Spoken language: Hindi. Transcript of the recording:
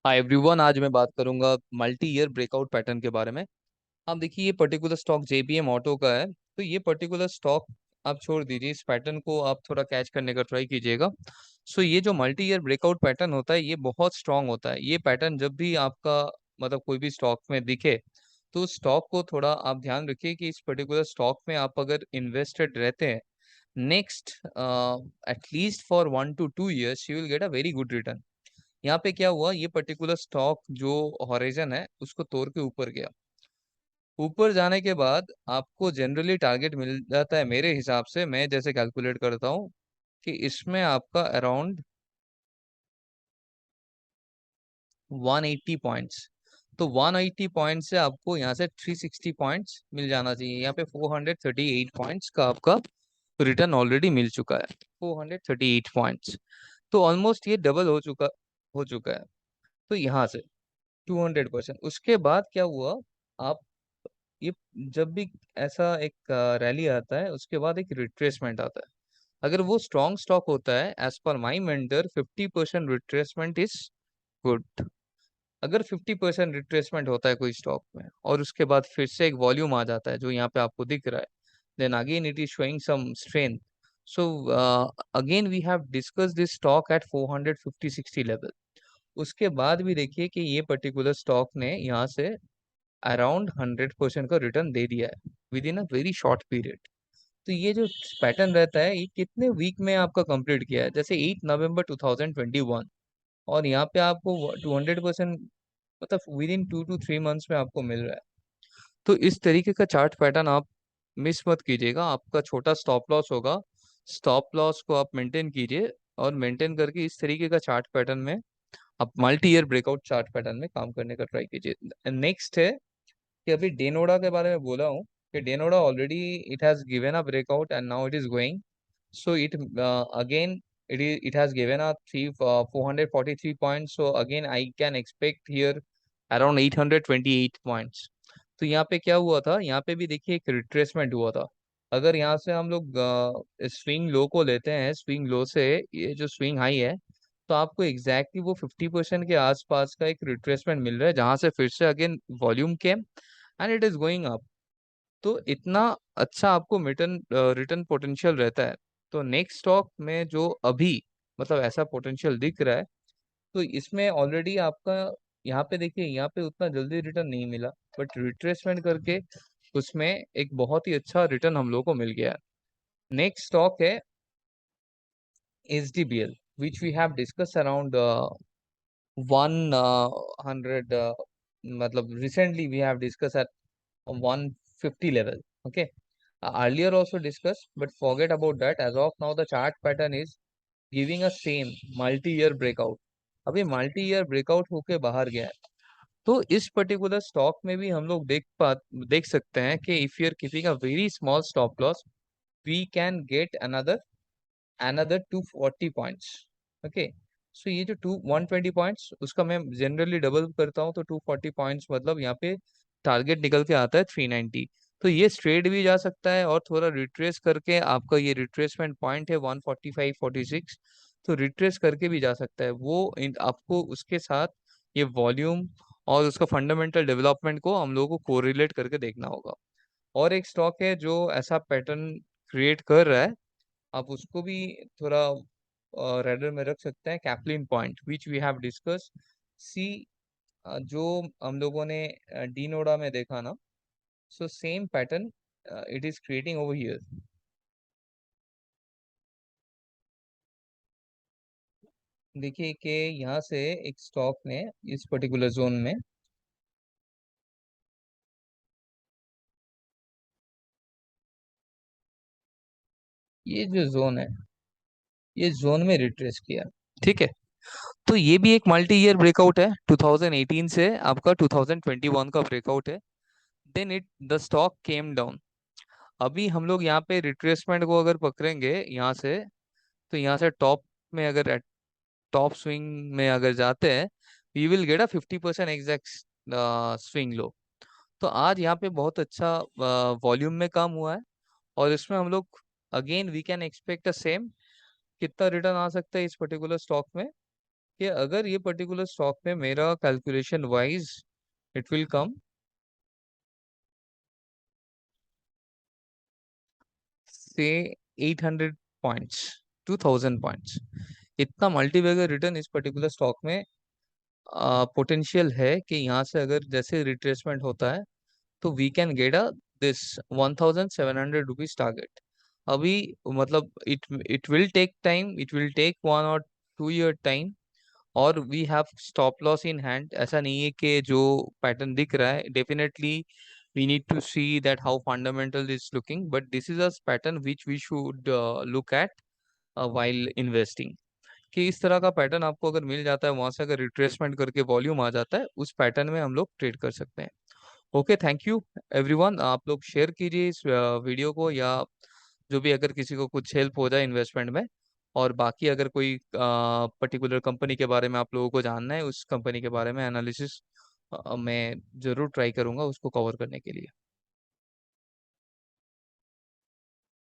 हाय एवरीवन, आज मैं बात करूंगा मल्टी ईयर ब्रेकआउट पैटर्न के बारे में। आप देखिए, ये पर्टिकुलर स्टॉक जेबीएम ऑटो का है। तो ये पर्टिकुलर स्टॉक आप छोड़ दीजिए, इस पैटर्न को आप थोड़ा कैच करने का ट्राई कीजिएगा। सो ये जो मल्टी ईयर ब्रेकआउट पैटर्न होता है ये बहुत स्ट्रांग होता है। ये पैटर्न जब भी आपका मतलब कोई भी स्टॉक में दिखे तो स्टॉक को थोड़ा आप ध्यान रखिए कि इस पर्टिकुलर स्टॉक में आप अगर इन्वेस्टेड रहते हैं next at least for 1 to 2 years you will get a very good return. यहाँ पे क्या हुआ, ये पर्टिकुलर स्टॉक जो हॉरिजन है उसको तोड़ के ऊपर गया। ऊपर जाने के बाद आपको जनरली टारगेट मिल जाता है, मेरे हिसाब से मैं जैसे कैलकुलेट करता हूँ कि इसमें आपका अराउंड 180 पॉइंट्स। तो 180 पॉइंट से आपको यहाँ से 360 पॉइंट्स मिल जाना चाहिए। यहाँ पे 438 पॉइंट्स का आपका रिटर्न ऑलरेडी मिल चुका है। 438 पॉइंट्स, तो ऑलमोस्ट ये डबल हो चुका है। तो यहाँ से 200%। उसके बाद क्या हुआ, आप ये जब भी ऐसा एक रैली आता है उसके बाद एक रिट्रेसमेंट आता है। अगर वो स्ट्रॉन्ग स्टॉक होता है as per my mentor 50% retracement is good. अगर 50% रिट्रेसमेंट होता है कोई स्टॉक में और उसके बाद फिर से एक वॉल्यूम आ जाता है जो यहाँ पे आपको दिख रहा है, then again it is showing some strength. So again we have discuss this stock at 450-60 level. उसके बाद भी देखिए कि ये पर्टिकुलर स्टॉक ने यहाँ से अराउंड 100% का रिटर्न दे दिया है with in a very short period. तो ये जो पैटर्न रहता है ये कितने वीक में आपका कंप्लीट किया है, जैसे 8 नवंबर 2021, और यहाँ पे आपको 200% मतलब विद इन 2 to 3 मंथ्स में आपको मिल रहा है। तो इस तरीके का चार्ट पैटर्न आप मिस मत कीजिएगा। आपका छोटा स्टॉप लॉस होगा, स्टॉप लॉस को आप मेंटेन कीजिए और मेंटेन करके इस तरीके का चार्ट पैटर्न में आप multi year breakout chart pattern में काम करने का ट्राई कीजिए। नेक्स्ट है कि अभी डेनोडा के बारे में बोला हूँ कि डेनोडा already it has given a breakout and now it is going. So it again it has given a 443 points, so again I can expect here around 828 points। तो यहाँ पे क्या हुआ था, यहाँ पे भी देखिए एक रिट्रेसमेंट हुआ था। अगर यहाँ से हम लोग स्विंग लो को लेते हैं, स्विंग लो से ये जो स्विंग हाई है, तो आपको एग्जैक्टली वो 50% के आसपास का एक रिट्रेसमेंट मिल रहा है जहां से फिर से again volume came and it is going up. तो इतना अच्छा आपको रिटर्न रिटर्न पोटेंशियल रहता है। तो नेक्स्ट स्टॉक में जो अभी मतलब ऐसा पोटेंशियल दिख रहा है, तो इसमें ऑलरेडी आपका यहाँ पे देखिए, यहाँ पे उतना जल्दी रिटर्न नहीं मिला, बट रिट्रेसमेंट करके उसमें एक बहुत ही अच्छा रिटर्न हम लोग को मिल गया है। नेक्स्ट स्टॉक है HDBL, which we have discuss around 100, मतलब recently we have discussed at 150 level. Okay, earlier also discussed, but forget about that. As of now the chart pattern is giving a same multi-year breakout। अभी multi-year breakout होके बाहर गया है। तो इस पर्टिकुलर स्टॉक में भी हम लोग देख सकते हैं कि if you are keeping a very small stop loss we can get another 240 points. Okay, so ये जो 120 पॉइंट्स उसका मैं जनरली डबल करता हूँ, तो 240 पॉइंट्स मतलब यहाँ पे टारगेट निकल के आता है 390। तो ये स्ट्रेट भी जा सकता है और थोड़ा रिट्रेस करके आपका ये रिट्रेसमेंट पॉइंट है 145-46, तो रिट्रेस करके भी जा सकता है वो आपको उसके साथ ये वॉल्यूम और उसका फंडामेंटल डेवलपमेंट को हम लोगों को कोरिलेट करके देखना होगा। और एक स्टॉक है जो ऐसा पैटर्न क्रिएट कर रहा है, आप उसको भी थोड़ा रेडर में रख सकते हैं, कैपलिन point which we have discuss. See जो हम लोगों ने डीनोडा में देखा ना, so same pattern it is creating over here. देखिए कि यहाँ से एक स्टॉक ने इस पर्टिकुलर जोन में, ये जो जोन है ये जोन में रिट्रेस किया। ठीक है, तो ये भी एक मल्टी ईयर ब्रेकआउट है, 2018 से आपका 2021 का ब्रेकआउट है। Then it the stock came down. अभी हम लोग यहाँ पे रिट्रेसमेंट को अगर पकड़ेंगे यहाँ से, तो यहाँ से टॉप में अगर टॉप स्विंग में अगर जाते हैं we will get a 50% exact swing low. तो आज यहाँ पे बहुत अच्छा वॉल्यूम में काम हुआ है और इसमें हम लोग again we can expect the same. कितना रिटर्न आ सकता है इस पर्टिकुलर स्टॉक में, कि अगर ये पर्टिकुलर स्टॉक में मेरा calculation wise it will come से 800 पॉइंट्स, 2000 पॉइंट्स, इतना मल्टीबैगर रिटर्न इस पर्टिकुलर स्टॉक में पोटेंशियल है कि यहाँ से अगर जैसे रिट्रेसमेंट होता है तो we can get a this 1700 rupees target. अभी मतलब it it will take time, it will take 1 और 2 ईयर टाइम, और we have stop loss in hand. ऐसा नहीं है कि जो पैटर्न दिख रहा है, definitely we need to see that how fundamental is looking, but this is a pattern which we should look at while investing. कि इस तरह का पैटर्न आपको अगर मिल जाता है, वहां से अगर रिट्रेसमेंट करके वॉल्यूम आ जाता है, उस पैटर्न में हम लोग ट्रेड कर सकते हैं। Okay, thank you everyone. आप लोग शेयर कीजिए इस वीडियो को, या जो भी अगर किसी को कुछ हेल्प हो जाए इन्वेस्टमेंट में। और बाकी अगर कोई पर्टिकुलर कंपनी के बारे में आप लोगों को जानना है, उस कंपनी के बारे में एनालिसिस मैं जरूर ट्राई करूंगा उसको कवर करने के लिए।